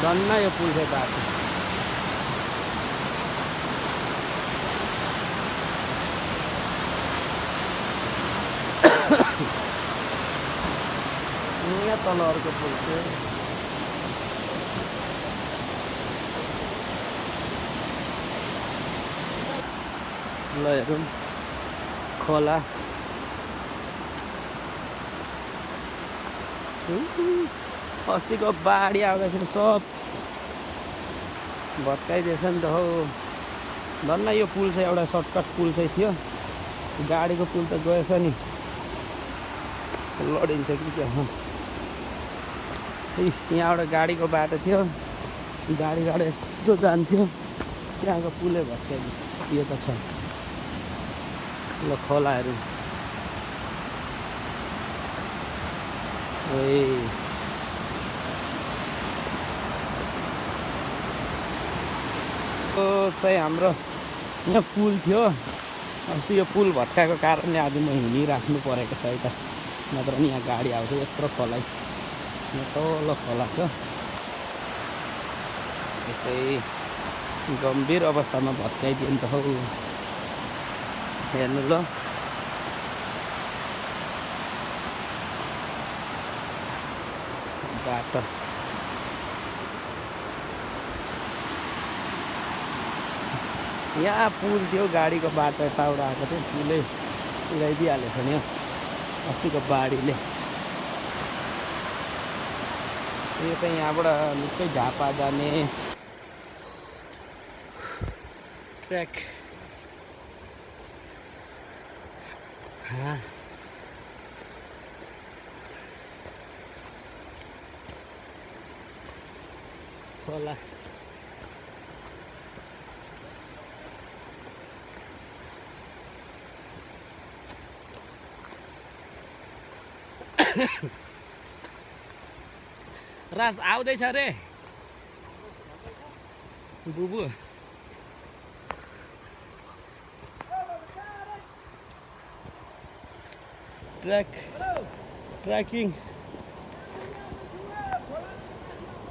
धन्न यो पुल चाहिँ बाटो यहाँ तल अर्को पुल थियो ल हेरौँ खोला अस्तिको बाढी आउँदाखेरि सब भत्काइदिएछ नि त हौ धन्न यो पुल चाहिँ एउटा सर्टकट पुल चाहिँ थियो गाडीको पुल त गएछ नि लडिन्छ कि क्या हो यहाँबाट गाडीको बाटो थियो गाडी यस्तो जान्थ्यो त्यहाँको पुलै भत्काइदिन्छ यो त छ ल खोलाहरू चाहिँ हाम्रो यहाँ पुल थियो अस्ति यो पुल भत्काएको कारणले आज म हिँडिराख्नु परेको छ है त नत्र नि यहाँ गाडी आउँछ यत्रो खोला यहाँ तल खोला छ यसै गम्भीर अवस्थामा भत्काइदियो नि त हौ हेर्नु ल बाटो यहाँ पुल थियो गाडीको बाटो यताबाट आएको थियो पुलै उडाइदिइहालेछ नि अस्तिको बाढीले यो चाहिँ यहाँबाट निकै झापा जाने ट्र्याक खोला राज आउँदैछ रे बुबु ट्र्याकिङ